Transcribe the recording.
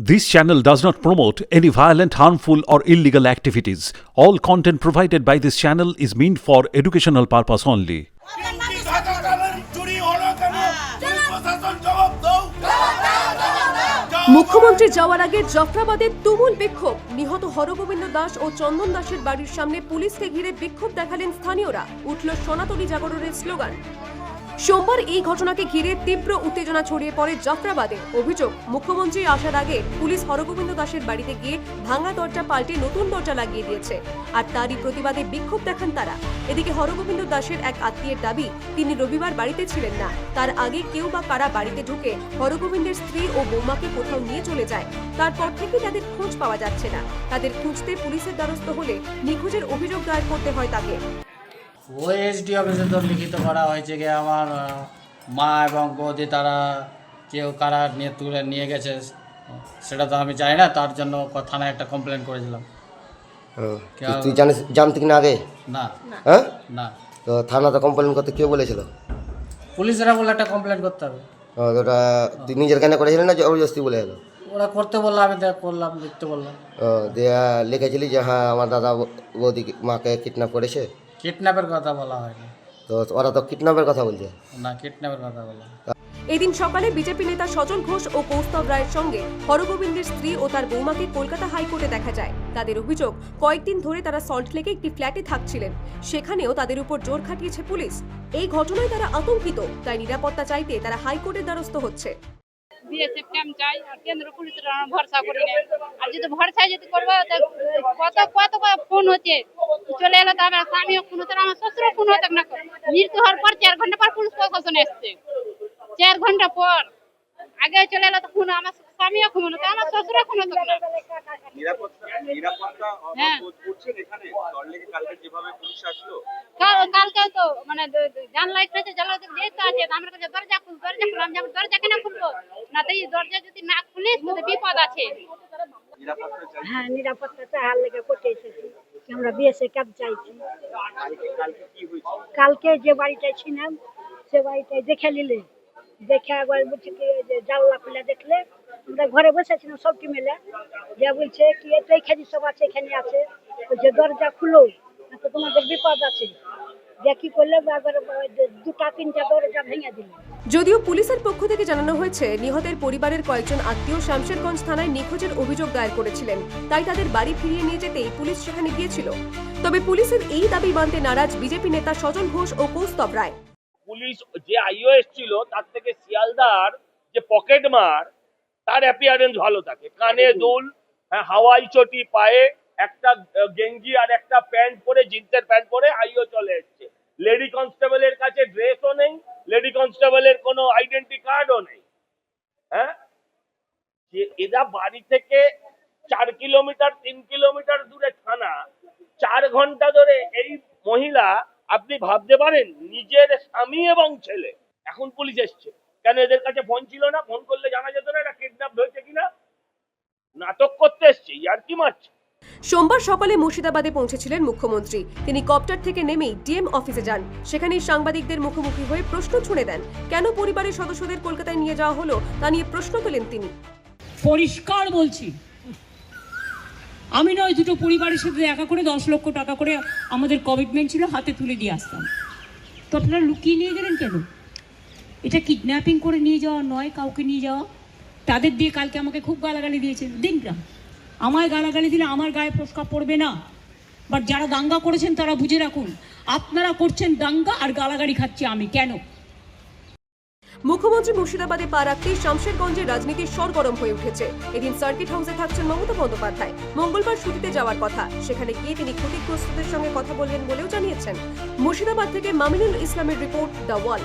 This channel does not promote any violent, harmful, or illegal activities. All content provided by this channel is meant for educational purpose only. মুখ্যমন্ত্রী যাওয়ার আগে জাফরাবাদে তুমুল বিক্ষোভ। নিহত হরগোবিন্দ দাস ও চন্দন দাসের বাড়ির সামনে পুলিশকে ঘিরে বিক্ষোভ দেখালেন স্থানীয়রা। উঠল সনাতনী জাগরণের স্লোগান। সোমবার এই ঘটনাকে ঘিরে তীব্র উত্তেজনা ছড়িয়ে পড়ে জাফরাবাদে। অভিযোগ, মুখ্যমন্ত্রী আসার আগে পুলিশ হরগোবিন্দ দাসের বাড়িতে গিয়ে ভাঙা দরজা পাল্টে নতুন দরজা লাগিয়ে দিয়েছে, আর তারই প্রতিবাদে বিক্ষোভ দেখান তারা। এদিকে হরগোবিন্দ দাসের এক আত্মীয়ের দাবি, তিনি রবিবার বাড়িতে ছিলেন না। তার আগে কেউ বা কারা বাড়িতে ঢুকে হরগোবিন্দের স্ত্রী ও বৌমাকে কোথাও নিয়ে চলে যায়। তারপর থেকে তাদের খোঁজ পাওয়া যাচ্ছে না। তাদের খুঁজতে পুলিশের দ্বারস্থ হলে নিখোঁজের অভিযোগ দায়ের করতে হয় তাকে। ওই এসডি অফিসে তো লিখিত করা হয়েছে যে আমার মা এবং বৌদি তারা কেউ কারা নিয়ে তুলে নিয়ে গেছে, সেটা তো আমি জানি না। তার জন্য থানায় একটা কমপ্লেন করেছিলাম। তুই জানতি কি না আগে? না। হ্যাঁ, না। তো থানাতে কমপ্লেন করতে কে বলেছিল? পুলিশেরা বলে একটা কমপ্লেন করতে হবে। ওটা তুই নিজের কেন করেছিলি না জবরদস্তি বলে এলো? ওরা করতে বললো, আমি করলাম, লিখতে বললাম। দিয়ে লিখেছিলি যে হ্যাঁ আমার দাদা বৌদি মাকে কিডন্যাপ করেছে? কিডন্যাপের কথা বলা হয়নি তো ওরা তো কিডন্যাপের কথা বলছে। না, কিডন্যাপের কথা বলা। এদিন সকালে বিজেপি নেতা সজল ঘোষ ও কৌস্তব রায়ের সঙ্গে হরগোবিন্দের স্ত্রী ও তার বৌমাকে কলকাতা হাইকোর্টে দেখা যায়। তাদের অভিযোগ, কয়েকদিন ধরে তারা সল্টলেকে একটি ফ্ল্যাটে থাকছিলেন, সেখানেও তাদের উপর জোর খাটিয়েছে পুলিশ। এই ঘটনায় তারা আতঙ্কিত, তাই নিরাপত্তা চাইতে তারা হাইকোর্টের দ্বারস্থ হচ্ছে। বিএসএফ ক্যাম্প চাই আর কেন্দ্র পুলিশের ভরসা করি না। আর যদি ভরসা যদি করবো কত কত ফোন হচ্ছে, চলে এলো তো আমার স্বামীও খুন হতো, আমার শ্বশুরও খুন হতো না। মৃত্যু হওয়ার পর 4 ঘন্টা পর পুলিশ প্রশাসন এসছে। 4 ঘন্টা পর আগে চলে এলো তো খুন, আমার স্বামীও খুন হতো, আমার শ্বশুরও খুন হতো না। হ্যাঁ, কালকে তো মানে জানলা এসেছে, জানলা যেতে আছে, আমার কাছে দরজা খুললাম, দরজা কেন খুলবো না? তাই দরজা যদি না খুলে তো বিপদ আছে। হ্যাঁ, নিরাপত্তা চাহার লেগে করতে এসেছি। আমরা বিএসএ ক্যাম্প চাইছি। কালকে যে বাড়িটায় ছিলাম সে বাড়িটায় দেখে নিলে, দেখে একবার বলছে কি যে জানলা খুলে দেখলে, আমরা ঘরে বসেছিলাম সবটি মিলে, যে বলছে কি তো এখানে সব আছে, এখানে আছে, যে দরজা খুলো না তো তোমাদের বিপদ আছে। দেখি করলে একবার 2-3টা দরজা ভেঙে দিল। যদিও পুলিশের পক্ষ থেকে জানানো হয়েছে, নিহতের পরিবারের কয়েকজন আত্মীয় শামশেরগঞ্জ থানায় নিখোঁজের অভিযোগ দায়ের করেছিলেন, তাই তাদের বাড়ি ফিরিয়ে নিয়ে যেতেই পুলিশ সেখানে গিয়েছিল। তবে পুলিশের এই দাবি মানতে নারাজ বিজেপি নেতা সজল ঘোষ ও কৌস্তব রায়। পুলিশ যে আইও এসেছিল তার থেকে শিয়ালদার যে পকেট মার, তার অ্যাপিয়ারেন্স ভালো থাকে, কানে দুল, হাওয়াই চটি, পায়ে একটা গেঞ্জি আর একটা প্যান্ট পরে, জিন্সের প্যান্ট পরে আইও চলে এসছে। লেডি কনস্টেবলের কাছে ড্রেসও নেই, লেডি কনস্টেবলের কোনো আইডেন্টি কার্ডও নেই। হ্যাঁ, যে এরা বাড়ি থেকে 4 কিলোমিটার 3 কিলোমিটার দূরে থানা, 4 ঘন্টা ধরে এই মহিলা, আপনি ভাবতে পারেন, নিজের স্বামী এবং ছেলে। এখন পুলিশ এসছে কেন? এদের কাছে ফোন ছিল না? ফোন করলে জানা যেত না এটা কিডন্যাপ হয়েছে কিনা? নাটক করতে এসছে, আর কি মারছে। সোমবার সকালে মুর্শিদাবাদে পৌঁছেছিলেন মুখ্যমন্ত্রী। তিনি কপ্টার থেকে নেমেই ডিএম অফিসে যান। সেখানেই সাংবাদিকদের মুখোমুখি হয়ে প্রশ্ন ছুড়ে দেন। কেন পরিবারের সদস্যদের কলকাতায় নিয়ে যাওয়া হলো তা নিয়ে প্রশ্ন তোলেন তিনি। পরিষ্কার বলছি, আমি নয়, দুটো পরিবারের সাথে দেখা করে 10 লক্ষ টাকা করে আমাদের কমিটমেন্ট ছিল, হাতে তুলে দিয়ে আসতাম। তো আপনারা লুকিয়ে নিয়ে গেলেন কেন? এটা কিডন্যাপিং করে নিয়ে যাওয়া নয়, কাউকে নিয়ে যাওয়া। তাদের দিয়ে কালকে আমাকে খুব গালাগালি দিয়েছেন। দিনটা আমায় গালাগালি দিলে আমার গায়ে প্রস্কার পড়বে না, বাট যারা দাঙ্গা করেছেন তারা বুঝে রাখুন, আপনারা করছেন দাঙ্গা আর গালাগালি খাচ্ছি আমি। কেন? মুখ্যমন্ত্রী মুর্শিদাবাদে পা রাখতেই শামশেরগঞ্জের রাজনীতি সরগরম হয়ে উঠেছে। এদিন সার্কিট হাউসে থাকছেন মমতা বন্দ্যোপাধ্যায়। মঙ্গলবার ছুটিতে যাওয়ার কথা, সেখানে গিয়ে তিনি ক্ষতিগ্রস্তদের সঙ্গে কথা বলবেন বলেও জানিয়েছেন। মুর্শিদাবাদ থেকে মামিনুল ইসলামের রিপোর্ট, দ্য ওয়াল।